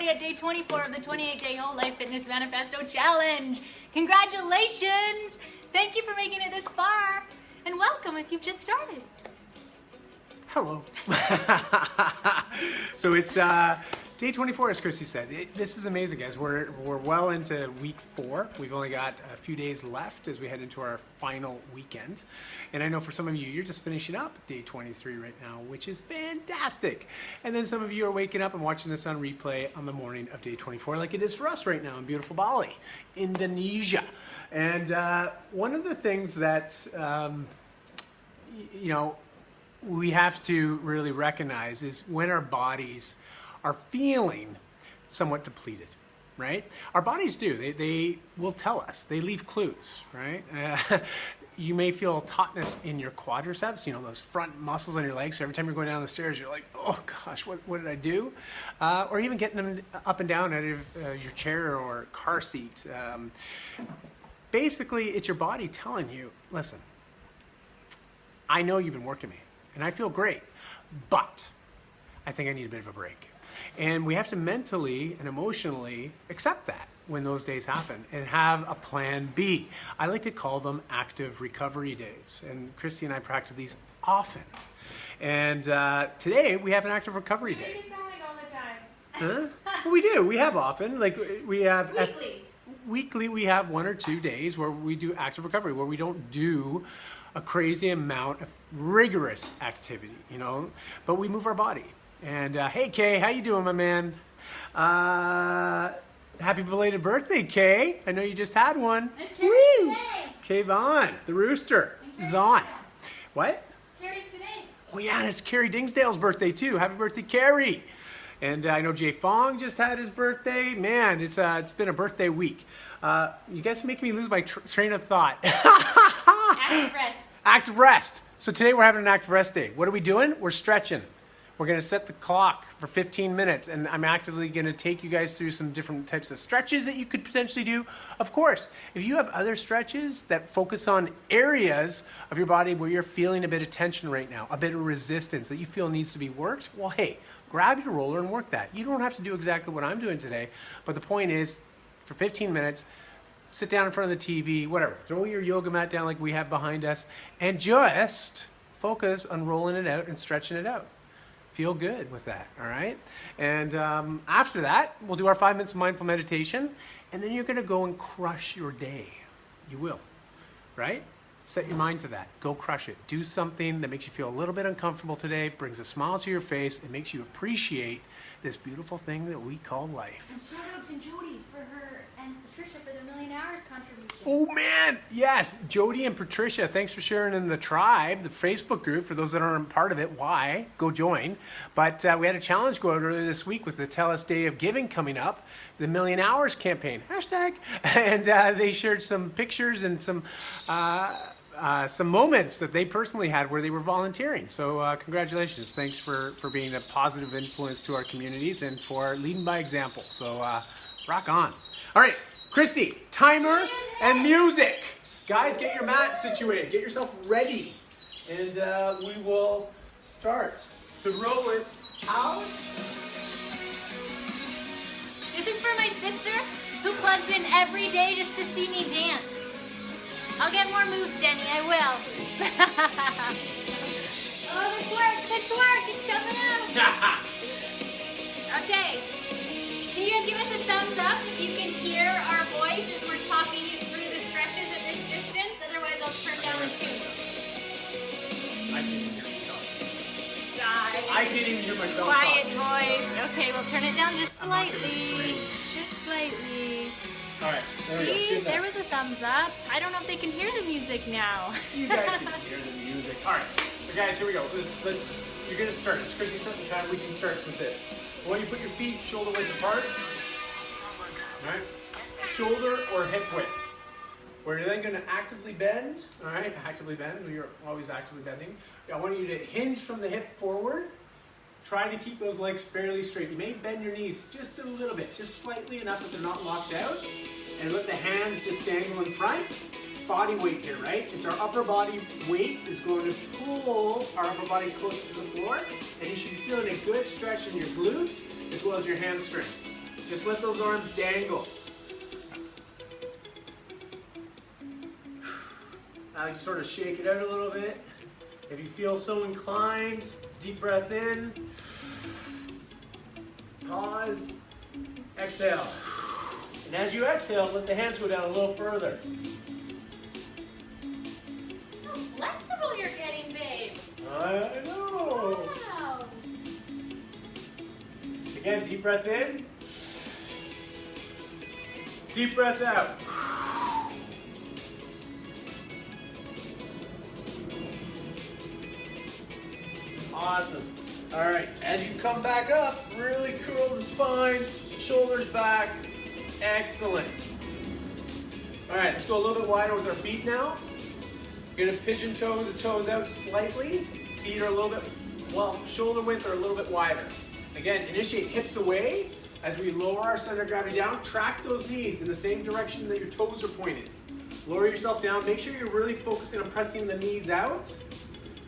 at day 24 of the 28-day Whole Life Fitness Manifesto Challenge. Congratulations! Thank you for making it this far, and welcome if you've just started. Hello. So it's day 24, as Christy said. This is amazing, guys. We're well into week 4. We've only got a few days left as we head into our final weekend. And I know for some of you, you're just finishing up day 23 right now, which is fantastic. And then some of you are waking up and watching this on replay on the morning of day 24, like it is for us right now in beautiful Bali, Indonesia. And one of the things that, we have to really recognize is when our bodies are feeling somewhat depleted, right? Our bodies do. They will tell us. They leave clues, right? You may feel tautness in your quadriceps, those front muscles on your legs. So every time you're going down the stairs, you're like, oh gosh, what did I do? Or even getting them up and down out of your chair or car seat. Basically, it's your body telling you, listen, I know you've been working me. And I feel great, but I think I need a bit of a break. And we have to mentally and emotionally accept that when those days happen and have a plan B. I like to call them active recovery days. And Christy and I practice these often. And today we have an active recovery day. You sound like all the time. Huh? Well, we do. We have often. Like we have Weekly. We have 1 or 2 days where we do active recovery, where we don't do a crazy amount of rigorous activity, but we move our body. And hey, Kay, how you doing, my man? Happy belated birthday, Kay. I know you just had one. It's Carrie's today. Kay Vaughn, the rooster, is on. What? It's Carrie's today. Oh yeah, and it's Carrie Dingsdale's birthday too. Happy birthday, Carrie. And I know Jay Fong just had his birthday. Man, it's been a birthday week. You guys make me lose my train of thought. Active rest. Active rest. So today we're having an active rest day. What are we doing? We're stretching. We're going to set the clock for 15 minutes, and I'm actively going to take you guys through some different types of stretches that you could potentially do. Of course, if you have other stretches that focus on areas of your body where you're feeling a bit of tension right now, a bit of resistance that you feel needs to be worked, well, hey, grab your roller and work that. You don't have to do exactly what I'm doing today, but the point is, for 15 minutes, sit down in front of the TV, whatever. Throw your yoga mat down like we have behind us, and just focus on rolling it out and stretching it out. Feel good with that, all right? And after that, we'll do our 5 minutes of mindful meditation, and then you're going to go and crush your day. You will, right? Set your mind to that. Go crush it. Do something that makes you feel a little bit uncomfortable today, brings a smile to your face, and makes you appreciate this beautiful thing that we call life. And shout out to Jody for her and Patricia for their $1 million contribution. Oh man, yes. Jody and Patricia, thanks for sharing in the tribe, the Facebook group. For those that aren't part of it, why? Go join. But we had a challenge go out earlier this week with the Tell Us Day of Giving coming up, the $1 Million campaign, hashtag. And they shared some pictures and some moments that they personally had where they were volunteering. So congratulations. Thanks for being a positive influence to our communities and for leading by example. So rock on. All right, Christy, timer and music. Guys, get your mat situated. Get yourself ready. And we will start to roll it out. This is for my sister who plugs in every day just to see me dance. I'll get more moves, Denny, I will. Oh, the twerk, it's coming out. Okay, can you guys give us a thumbs up if you can hear our voice as we're talking you through the stretches at this distance? Otherwise, I'll turn down the tune. I can't even hear myself. Die. I can't even hear myself. Quiet voice. Okay, we'll turn it down just slightly. Just slightly. All right, there we go. See, there was a thumbs up. I don't know if they can hear the music now. You guys can hear the music. All right, so guys, here we go. You're gonna start. It's Christy set the time. We can start with this. When you put your feet shoulder width apart, all right, shoulder or hip width. Where you're then gonna actively bend. All right, actively bend. You're always actively bending. I want you to hinge from the hip forward. Try to keep those legs fairly straight. You may bend your knees just a little bit, just slightly enough that they're not locked out. And let the hands just dangle in front. Body weight here, right? It's our upper body weight is going to pull our upper body closer to the floor. And you should be feeling a good stretch in your glutes as well as your hamstrings. Just let those arms dangle. Now you sort of shake it out a little bit. If you feel so inclined, deep breath in. Pause. Exhale. And as you exhale, let the hands go down a little further. How flexible you're getting, babe. I know. Wow. Again, deep breath in. Deep breath out. Awesome. All right, as you come back up, really curl the spine, shoulders back. Excellent. All right, let's go a little bit wider with our feet now. We're gonna pigeon toe the toes out slightly. Feet are a little bit, well, shoulder width or a little bit wider. Again, initiate hips away as we lower our center of gravity down. Track those knees in the same direction that your toes are pointed. Lower yourself down. Make sure you're really focusing on pressing the knees out.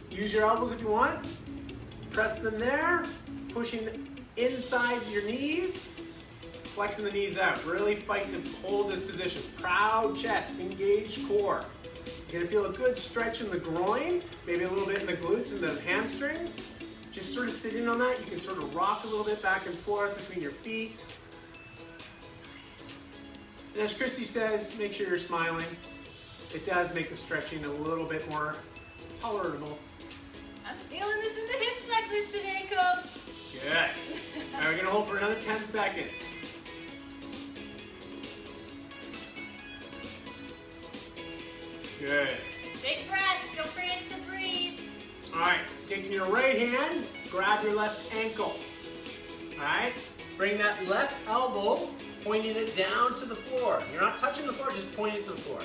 Use your elbows if you want. Press them there, pushing inside your knees, flexing the knees out. Really fight to hold this position. Proud chest, engaged core. You're gonna feel a good stretch in the groin, maybe a little bit in the glutes and the hamstrings. Just sort of sitting on that. You can sort of rock a little bit back and forth between your feet. And as Christy says, make sure you're smiling. It does make the stretching a little bit more tolerable. I'm feeling this in the hip flexors today, Coach. Good. All right, we're gonna hold for another 10 seconds. Good. Big breaths, don't forget to breathe. All right, taking your right hand, grab your left ankle. All right, bring that left elbow, pointing it down to the floor. You're not touching the floor, just pointing to the floor.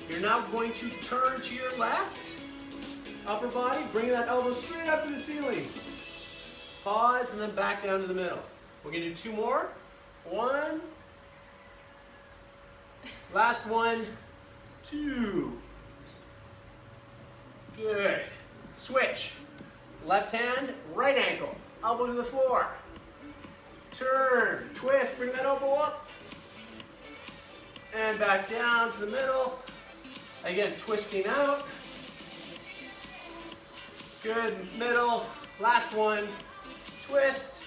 You're now going to turn to your left, upper body, bring that elbow straight up to the ceiling. Pause and then back down to the middle. We're gonna do 2 more. 1. Last 1, 2. Good. Switch. Left hand, right ankle. Elbow to the floor. Turn, twist, bring that elbow up. And back down to the middle. Again, twisting out. Good, middle. Last one. Twist.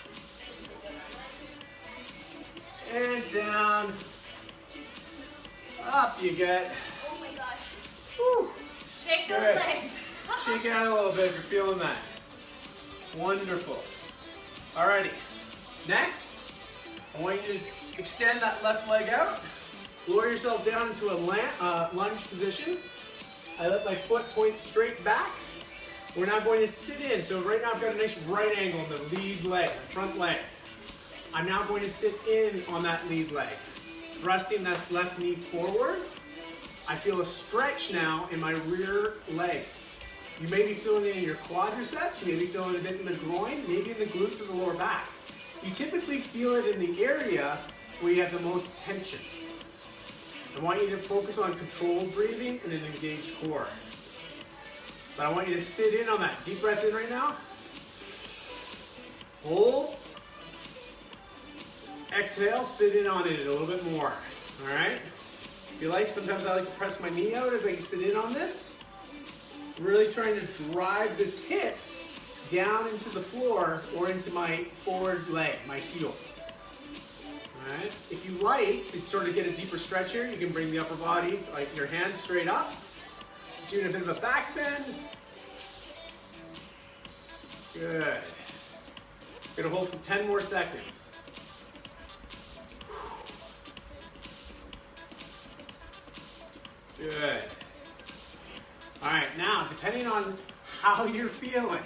And down. Up you get. Oh my gosh. Whew. Shake those Good. legs. Shake it out a little bit if you're feeling that. Wonderful. Alrighty. Next, I want you to extend that left leg out. Lower yourself down into a lunge position. I let my foot point straight back. We're now going to sit in. So right now I've got a nice right angle in the lead leg, the front leg. I'm now going to sit in on that lead leg. Thrusting this left knee forward. I feel a stretch now in my rear leg. You may be feeling it in your quadriceps, you may be feeling it a bit in the groin, maybe in the glutes or the lower back. You typically feel it in the area where you have the most tension. I want you to focus on controlled breathing and an engaged core. But I want you to sit in on that. Deep breath in right now. Hold. Exhale, sit in on it a little bit more. All right? If you like, sometimes I like to press my knee out as I sit in on this. Really trying to drive this hip down into the floor or into my forward leg, my heel. All right? If you like to sort of get a deeper stretch here, you can bring the upper body, like your hands straight up, doing a bit of a back bend. Good. Gonna hold for 10 more seconds. Good. All right, now, depending on how you're feeling,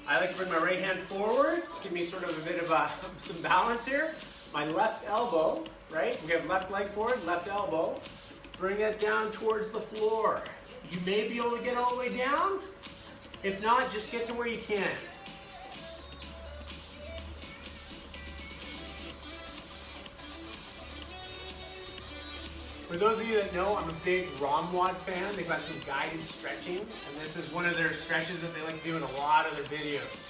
I like to bring my right hand forward to give me sort of a bit of some balance here. My left elbow, right? We have left leg forward, left elbow. Bring it down towards the floor. You may be able to get all the way down. If not, just get to where you can. For those of you that know, I'm a big Romwad fan. They've got some guided stretching, and this is one of their stretches that they like to do in a lot of their videos.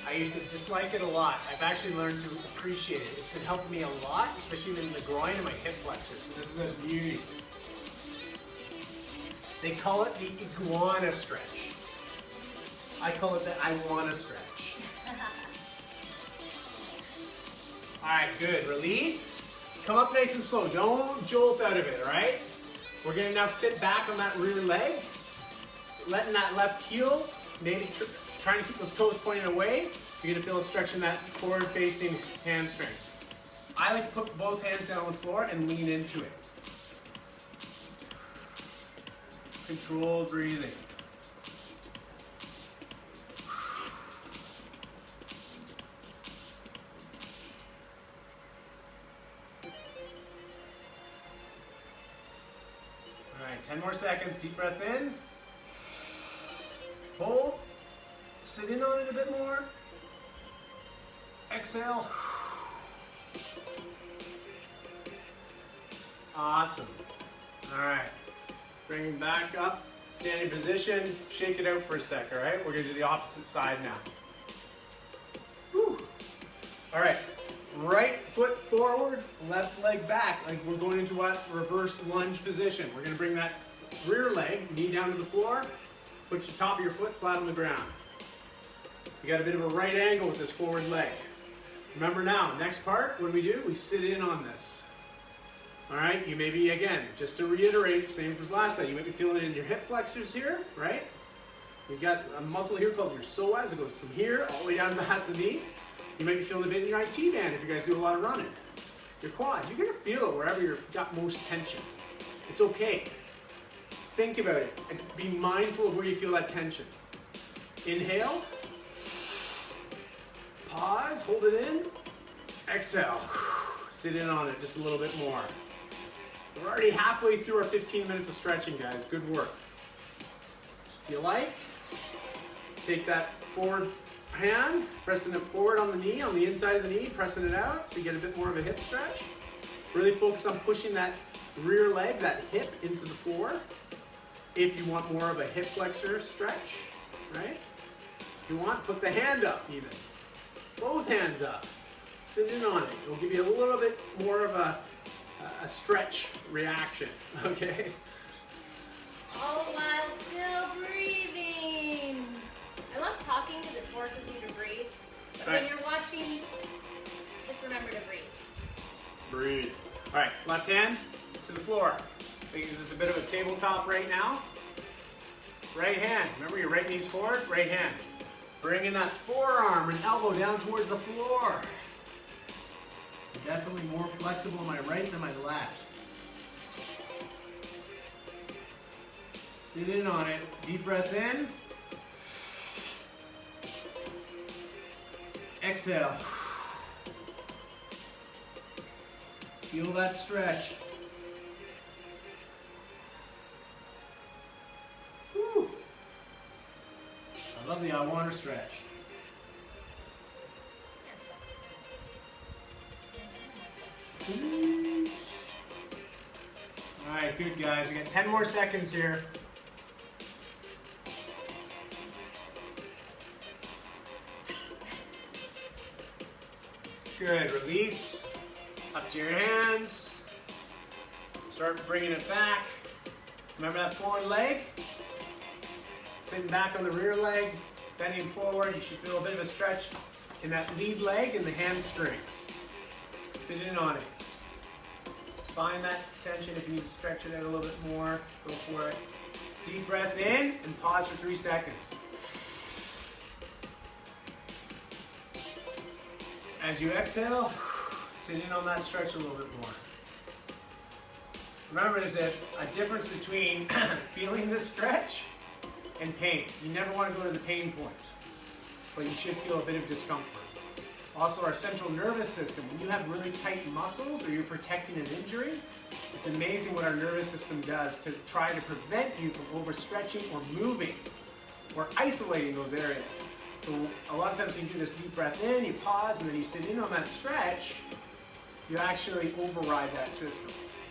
I used to dislike it a lot. I've actually learned to appreciate it. It's been helping me a lot, especially in the groin and my hip flexors. So this is a beauty. They call it the iguana stretch. I call it the I wanna stretch. All right, good. Release. Come up nice and slow. Don't jolt out of it, all right? We're gonna now sit back on that rear leg, letting that left heel, maybe trying to keep those toes pointing away. You're gonna feel a stretch in that forward-facing hamstring. I like to put both hands down on the floor and lean into it. Controlled breathing. All right, 10 more seconds. Deep breath in. Hold. Sit in on it a bit more. Exhale. Awesome. All right. Bring it back up. Standing position. Shake it out for a sec, all right? We're going to do the opposite side now. Whew. All right. Right foot forward, left leg back. Like we're going into what? Reverse lunge position. We're going to bring that rear leg, knee down to the floor. Put the top of your foot flat on the ground. You got a bit of a right angle with this forward leg. Remember now, next part, what do? We sit in on this. All right, you may be, again, just to reiterate, same as last time, you might be feeling it in your hip flexors here, right? We've got a muscle here called your psoas. It goes from here all the way down to the base of the knee. You might be feeling a bit in your IT band if you guys do a lot of running. Your quads, you're gonna feel it wherever you've got most tension. It's okay. Think about it and be mindful of where you feel that tension. Inhale. Pause, hold it in. Exhale. Sit in on it just a little bit more. We're already halfway through our 15 minutes of stretching, guys. Good work. If you like, take that forward hand, pressing it forward on the knee, on the inside of the knee, pressing it out so you get a bit more of a hip stretch. Really focus on pushing that rear leg, that hip into the floor. If you want more of a hip flexor stretch, right? If you want, put the hand up even. Both hands up. Sit in on it. It'll give you a little bit more of a stretch reaction, okay? All while still breathing. I love talking because it forces you to breathe. But right. when you're watching, just remember to breathe. Breathe. All right, left hand to the floor. I think this is a bit of a tabletop right now. Right hand. Remember your right knee's forward, right hand. Bringing that forearm and elbow down towards the floor. Definitely more flexible on my right than my left. Sit in on it. Deep breath in. Exhale. Feel that stretch. Whew. I love the I want to stretch. All right, good guys. We got 10 more seconds here. Good. Release. Up to your hands. Start bringing it back. Remember that forward leg? Sitting back on the rear leg, bending forward. You should feel a bit of a stretch in that lead leg and the hamstrings. Sit in on it. Find that tension. If you need to stretch it out a little bit more, go for it. Deep breath in and pause for 3 seconds. As you exhale, sit in on that stretch a little bit more. Remember, there's a difference between feeling this stretch and pain. You never want to go to the pain point, but you should feel a bit of discomfort. Also, our central nervous system, when you have really tight muscles or you're protecting an injury, it's amazing what our nervous system does to try to prevent you from overstretching or moving or isolating those areas. So a lot of times when you do this deep breath in, you pause, and then you sit in on that stretch, you actually override that system.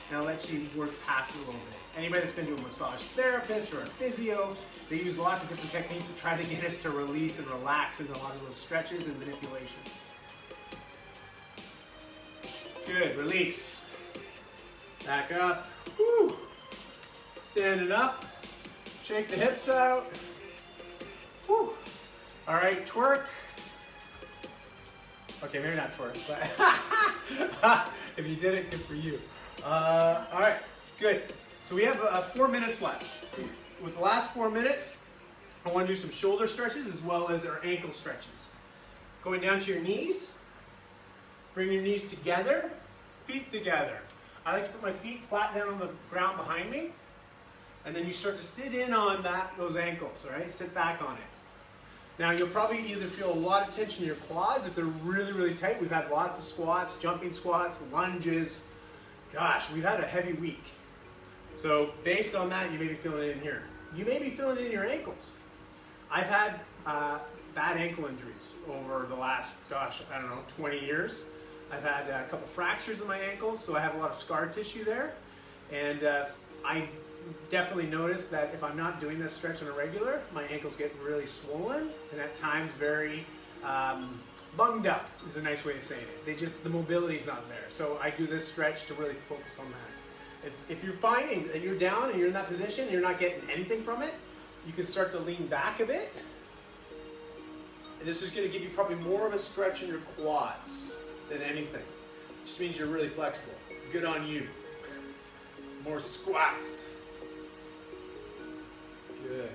and I'll let you work past it a little bit. Anybody that's been to a massage therapist or a physio, they use lots of different techniques to try to get us to release and relax in a lot of those stretches and manipulations. Good, release. Back up. Woo. Standing up. Shake the hips out. Woo. All right, twerk. Okay, maybe not twerk, but if you did it, good for you. All right, good. So we have 4 minutes left. With the last 4 minutes, I want to do some shoulder stretches as well as our ankle stretches. Going down to your knees. Bring your knees together, feet together. I like to put my feet flat down on the ground behind me, and then you start to sit in on those ankles, all right? Sit back on it. Now you'll probably either feel a lot of tension in your quads if they're really, really tight. We've had lots of squats, jumping squats, lunges. Gosh, we've had a heavy week. So based on that, you may be feeling it in here. You may be feeling it in your ankles. I've had bad ankle injuries over the last, gosh, I don't know, 20 years. I've had a couple fractures in my ankles, so I have a lot of scar tissue there. And I definitely notice that if I'm not doing this stretch on a regular, my ankles get really swollen and at times very bunged up is a nice way of saying it. The mobility's not there. So I do this stretch to really focus on that. If you're finding that you're down and you're in that position and you're not getting anything from it, you can start to lean back a bit. And this is going to give you probably more of a stretch in your quads than anything. It just means you're really flexible. Good on you. More squats. Good.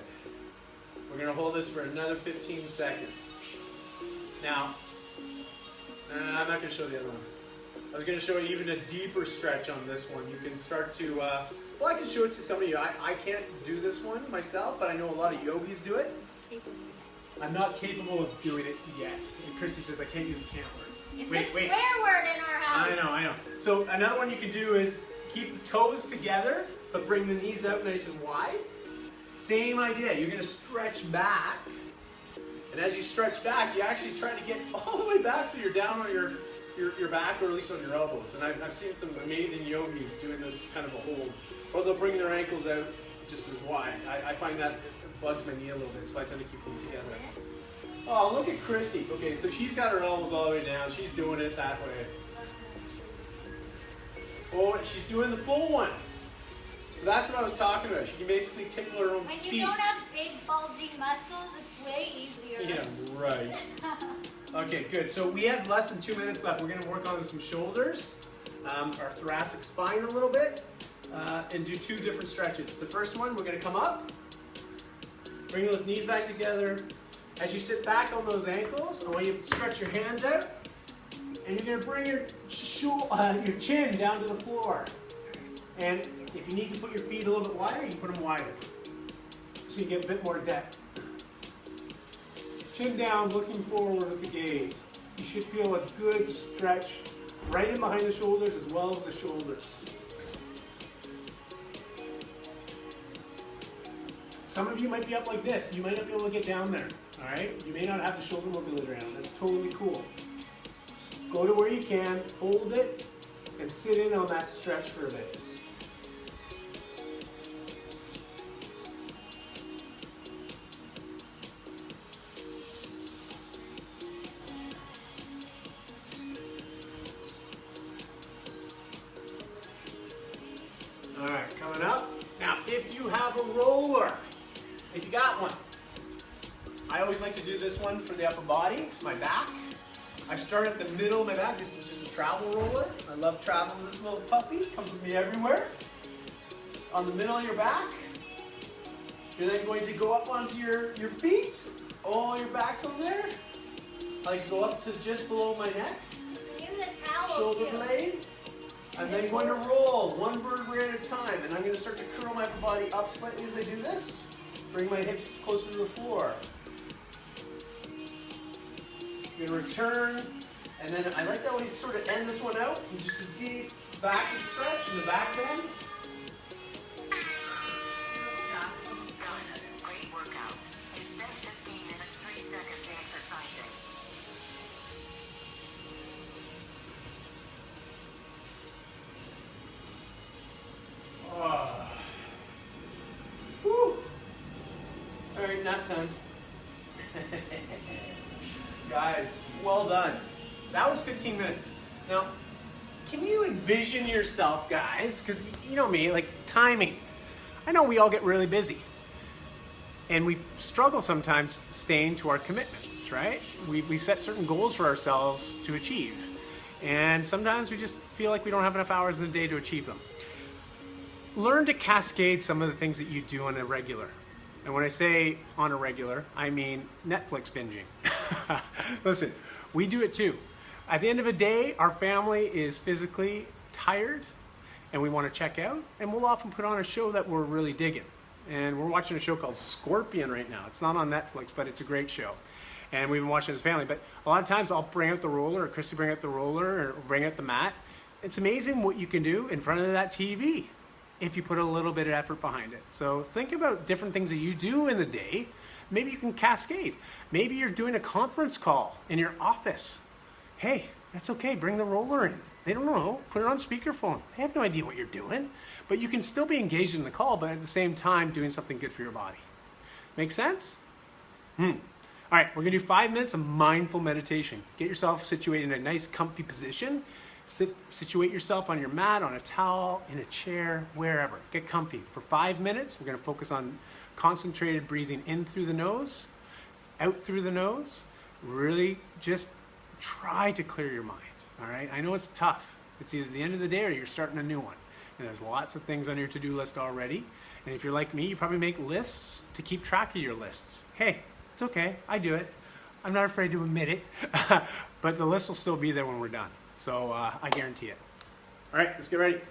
We're going to hold this for another 15 seconds. Now, I'm not going to show the other one. I was going to show you even a deeper stretch on this one. You can start to, well, I can show it to some of you. I can't do this one myself, but I know a lot of yogis do it. I'm not capable of doing it yet. And Chrissy says I can't use the camera. It's a swear word in our house. I know. So another one you can do is keep the toes together, but bring the knees out nice and wide. Same idea. You're going to stretch back. And as you stretch back, you actually try to get all the way back so you're down on your back or at least on your elbows. And I've seen some amazing yogis doing this kind of a hold. Or they'll bring their ankles out just as wide. I find that bugs my knee a little bit, so I tend to keep them together. Oh, look at Christy. Okay, so she's got her elbows all the way down. She's doing it that way. Oh, she's doing the full one. So that's what I was talking about. She can basically tickle her own feet. When you don't have big bulging muscles, it's way easier. Yeah, right. Okay, good. So we have less than 2 minutes left. We're going to work on some shoulders, our thoracic spine a little bit, and do 2 different stretches. The first one, we're going to come up, bring those knees back together. As you sit back on those ankles, I want you to stretch your hands out, and you're going to bring your chin down to the floor. And if you need to put your feet a little bit wider, you put them wider, so you get a bit more depth. Chin down, looking forward with the gaze. You should feel a good stretch right in behind the shoulders as well as the shoulders. Some of you might be up like this. You might not be able to get down there. All right? You may not have the shoulder mobility around. That's totally cool. Go to where you can, hold it, and sit in on that stretch for a bit. All right, coming up. Now, if you have a roller, if you got one, I always like to do this one for the upper body, my back. I start at the middle of my back. This is just a travel roller. I love traveling with this little puppy. Comes with me everywhere. On the middle of your back. You're then going to go up onto your feet. All your back's on there. I like to go up to just below my neck. Use a towel Shoulder too. blade. I'm then going to roll one vertebrae at a time, and I'm going to start to curl my body up slightly as I do this. Bring my hips closer to the floor. I'm going to return, and then I like to always sort of end this one out with just a deep back stretch in the back bend. Great workout. You spent 15 minutes, 3 seconds exercising. nap time. Guys, well done. That was 15 minutes. Now, can you envision yourself, guys, because you know me, like timing. I know we all get really busy. And we struggle sometimes staying to our commitments, right? We set certain goals for ourselves to achieve. And sometimes we just feel like we don't have enough hours in the day to achieve them. Learn to cascade some of the things that you do on a regular. And when I say on a regular, I mean Netflix binging. Listen, we do it too. At the end of a day, our family is physically tired and we want to check out, and we'll often put on a show that we're really digging. And we're watching a show called Scorpion right now. It's not on Netflix, but it's a great show. And we've been watching it as a family. But a lot of times I'll bring out the roller, or Chrissy bring out the roller, or bring out the mat. It's amazing what you can do in front of that TV if you put a little bit of effort behind it. So think about different things that you do in the day. Maybe you can cascade. Maybe you're doing a conference call in your office. Hey, that's okay, bring the roller in. They don't know, put it on speakerphone. They have no idea what you're doing. But you can still be engaged in the call, but at the same time doing something good for your body. Make sense? All right, we're gonna do 5 minutes of mindful meditation. Get yourself situated in a nice comfy position. Situate yourself on your mat, on a towel, in a chair, wherever. Get comfy. For 5 minutes, we're gonna focus on concentrated breathing in through the nose, out through the nose. Really just try to clear your mind, all right? I know it's tough. It's either the end of the day or you're starting a new one. And there's lots of things on your to-do list already. And if you're like me, you probably make lists to keep track of your lists. Hey, it's okay, I do it. I'm not afraid to admit it, but the list will still be there when we're done. So I guarantee it. All right, let's get ready.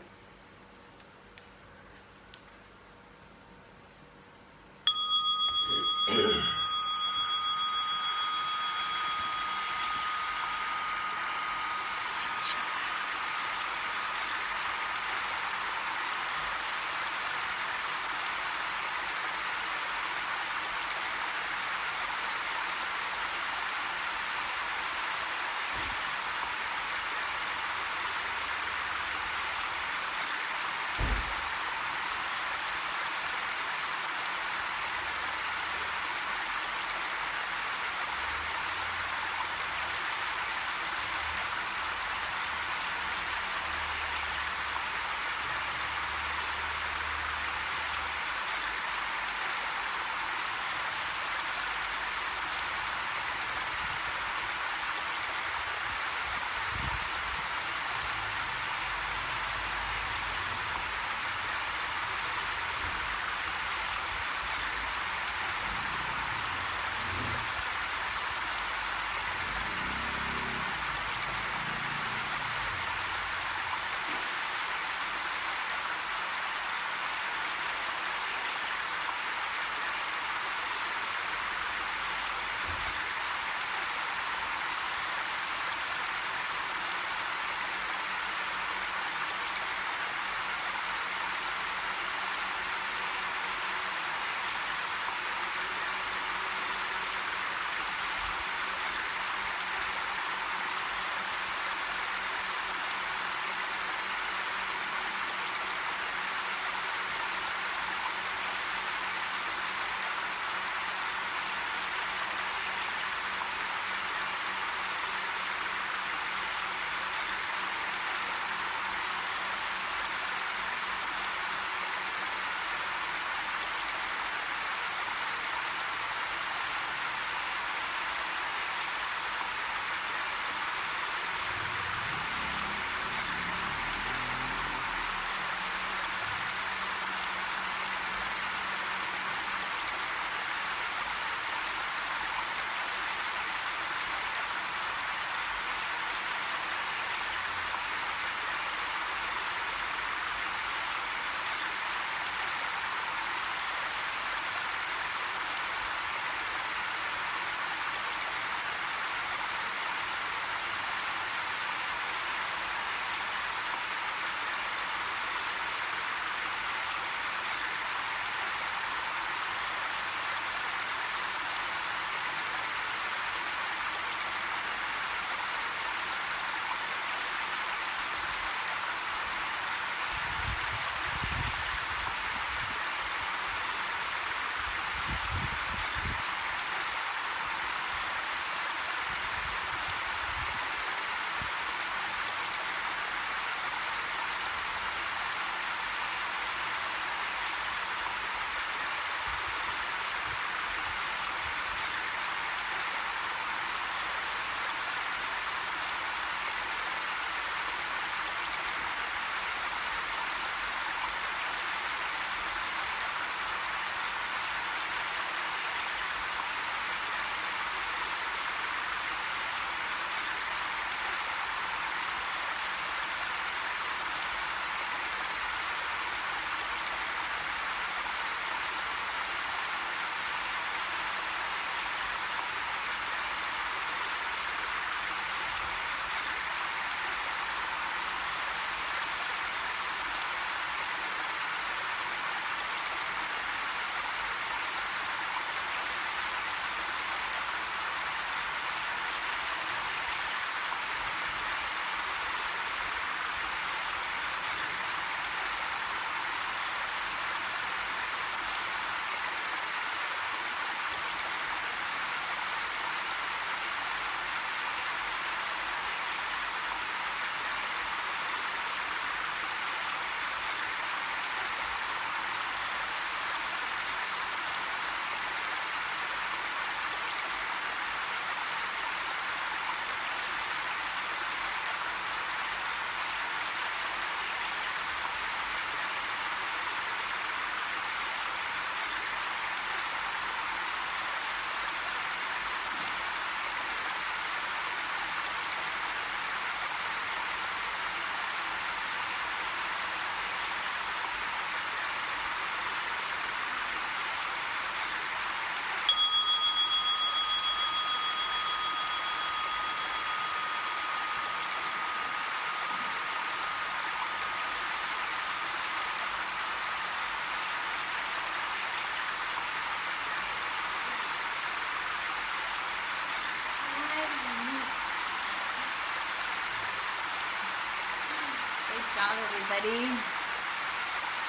Great job, everybody.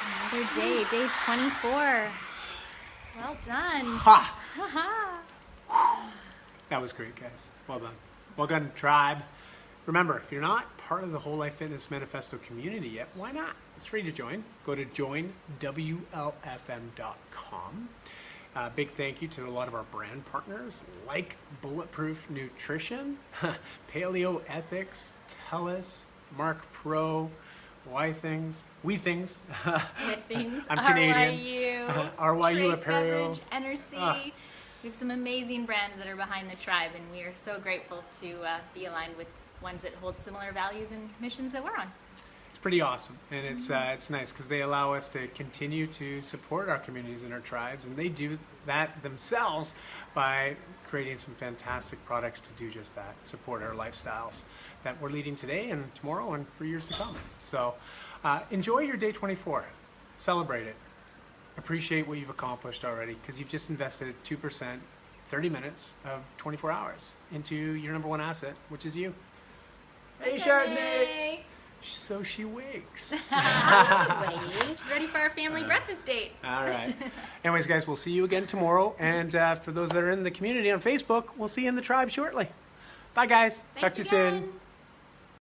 Another day, day 24. Well done. Ha! That was great, guys. Well done. Well done, tribe. Remember, if you're not part of the Whole Life Fitness Manifesto community yet, why not? It's free to join. Go to joinwlfm.com. Big thank you to a lot of our brand partners like Bulletproof Nutrition, Paleo Ethics, Tellus, Mark Pro, We Things. With things. I'm Canadian. RYU Trace Apparel. Beverage, NRC. We have some amazing brands that are behind the tribe, and we are so grateful to be aligned with ones that hold similar values and missions that we're on. It's pretty awesome, and it's nice because they allow us to continue to support our communities and our tribes, and they do that themselves by creating some fantastic products to do just that, support our lifestyles that we're leading today and tomorrow and for years to come. So enjoy your day 24. Celebrate it. Appreciate what you've accomplished already because you've just invested 2%, 30 minutes of 24 hours into your number one asset, which is you. Hey, Chardonnay! So she wakes. She's ready for our family breakfast date. All right. Anyways, guys, we'll see you again tomorrow. And for those that are in the community on Facebook, we'll see you in the tribe shortly. Bye, guys. Talk to you soon.